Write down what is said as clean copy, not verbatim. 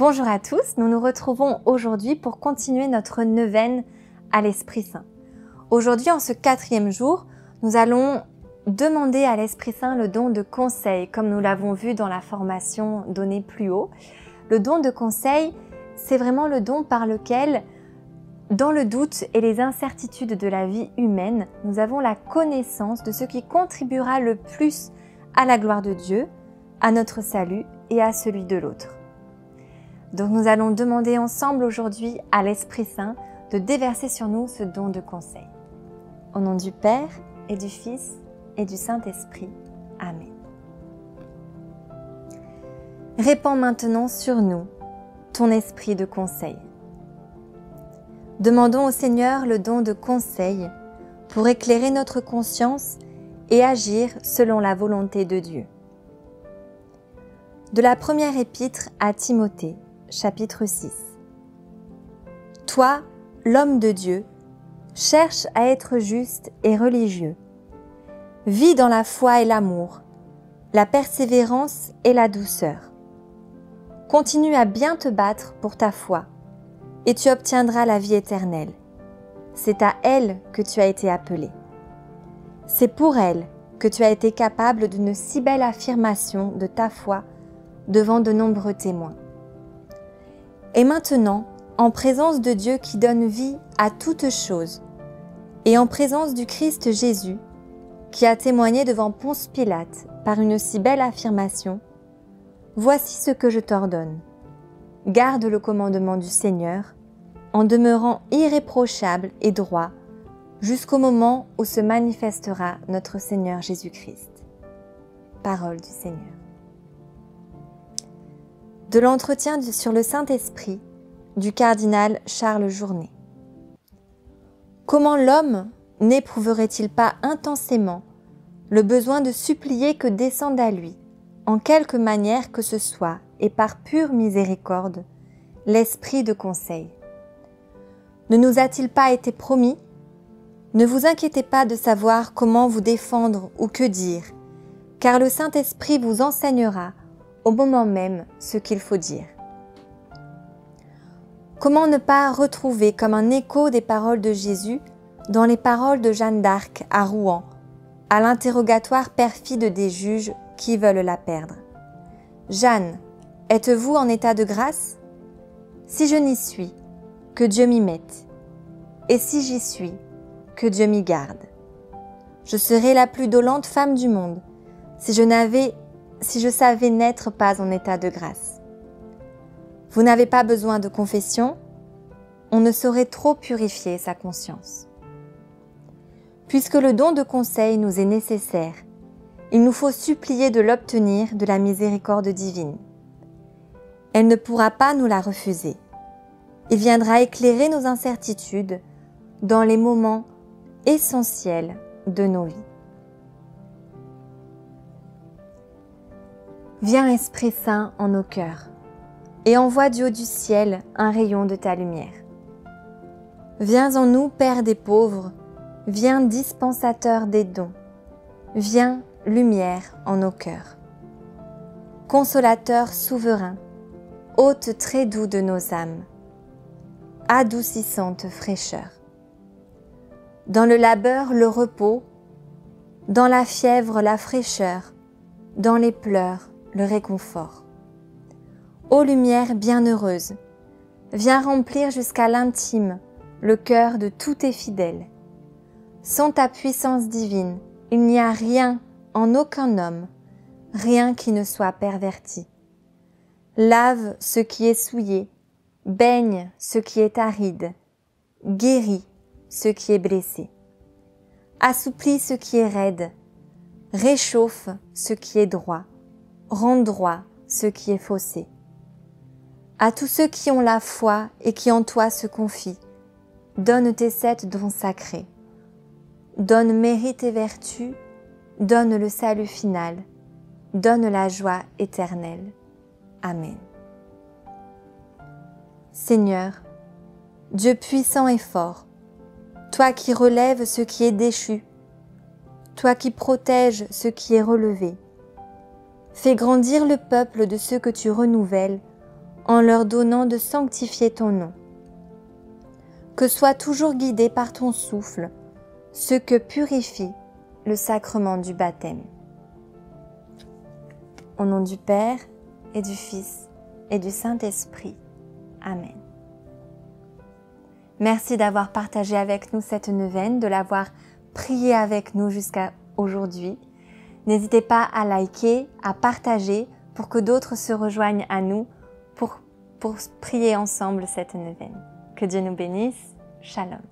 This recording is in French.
Bonjour à tous, nous nous retrouvons aujourd'hui pour continuer notre neuvaine à l'Esprit Saint. Aujourd'hui, en ce 4e jour, nous allons demander à l'Esprit Saint le don de conseil, comme nous l'avons vu dans la formation donnée plus haut. Le don de conseil, c'est vraiment le don par lequel, dans le doute et les incertitudes de la vie humaine, nous avons la connaissance de ce qui contribuera le plus à la gloire de Dieu, à notre salut et à celui de l'autre. Donc nous allons demander ensemble aujourd'hui à l'Esprit Saint de déverser sur nous ce don de conseil. Au nom du Père et du Fils et du Saint-Esprit. Amen. Répands maintenant sur nous ton esprit de conseil. Demandons au Seigneur le don de conseil pour éclairer notre conscience et agir selon la volonté de Dieu. De la première épître à Timothée, chapitre 6. Toi, l'homme de Dieu, cherche à être juste et religieux. Vis dans la foi et l'amour, la persévérance et la douceur. Continue à bien te battre pour ta foi, et tu obtiendras la vie éternelle. C'est à elle que tu as été appelé. C'est pour elle que tu as été capable d'une si belle affirmation de ta foi devant de nombreux témoins. Et maintenant, en présence de Dieu qui donne vie à toutes choses, et en présence du Christ Jésus, qui a témoigné devant Ponce Pilate par une si belle affirmation, voici ce que je t'ordonne. Garde le commandement du Seigneur, en demeurant irréprochable et droit, jusqu'au moment où se manifestera notre Seigneur Jésus-Christ. Parole du Seigneur. De l'entretien sur le Saint-Esprit du cardinal Charles Journet. Comment l'homme n'éprouverait-il pas intensément le besoin de supplier que descende à lui, en quelque manière que ce soit et par pure miséricorde, l'esprit de conseil? Ne nous a-t-il pas été promis? Ne vous inquiétez pas de savoir comment vous défendre ou que dire, car le Saint-Esprit vous enseignera au moment même ce qu'il faut dire. Comment ne pas retrouver comme un écho des paroles de Jésus dans les paroles de Jeanne d'Arc à Rouen, à l'interrogatoire perfide des juges qui veulent la perdre. « Jeanne, êtes-vous en état de grâce? Si je n'y suis, que Dieu m'y mette. Et si j'y suis, que Dieu m'y garde. Je serais la plus dolente femme du monde si je savais n'être pas en état de grâce. Vous n'avez pas besoin de confession, on ne saurait trop purifier sa conscience. Puisque le don de conseil nous est nécessaire, il nous faut supplier de l'obtenir de la miséricorde divine. Elle ne pourra pas nous la refuser. Il viendra éclairer nos incertitudes dans les moments essentiels de nos vies. Viens Esprit Saint en nos cœurs, et envoie du haut du ciel un rayon de ta lumière. Viens en nous, Père des pauvres, viens dispensateur des dons, viens lumière en nos cœurs. Consolateur souverain, hôte très doux de nos âmes, adoucissante fraîcheur. Dans le labeur le repos, dans la fièvre la fraîcheur, dans les pleurs le réconfort. Ô lumière bienheureuse, viens remplir jusqu'à l'intime le cœur de tous tes fidèles. Sans ta puissance divine, il n'y a rien en aucun homme, rien qui ne soit perverti. Lave ce qui est souillé, baigne ce qui est aride, guéris ce qui est blessé. Assouplis ce qui est raide, réchauffe ce qui est droit, rends droit ce qui est faussé. À tous ceux qui ont la foi et qui en toi se confient, donne tes 7 dons sacrés. Donne mérite et vertu, donne le salut final, donne la joie éternelle. Amen. Seigneur, Dieu puissant et fort, toi qui relèves ce qui est déchu, toi qui protèges ce qui est relevé, fais grandir le peuple de ceux que tu renouvelles en leur donnant de sanctifier ton nom. Que soient toujours guidés par ton souffle ceux que purifie le sacrement du baptême. Au nom du Père et du Fils et du Saint-Esprit. Amen. Merci d'avoir partagé avec nous cette neuvaine, de l'avoir prié avec nous jusqu'à aujourd'hui. N'hésitez pas à liker, à partager pour que d'autres se rejoignent à nous pour prier ensemble cette neuvaine. Que Dieu nous bénisse. Shalom.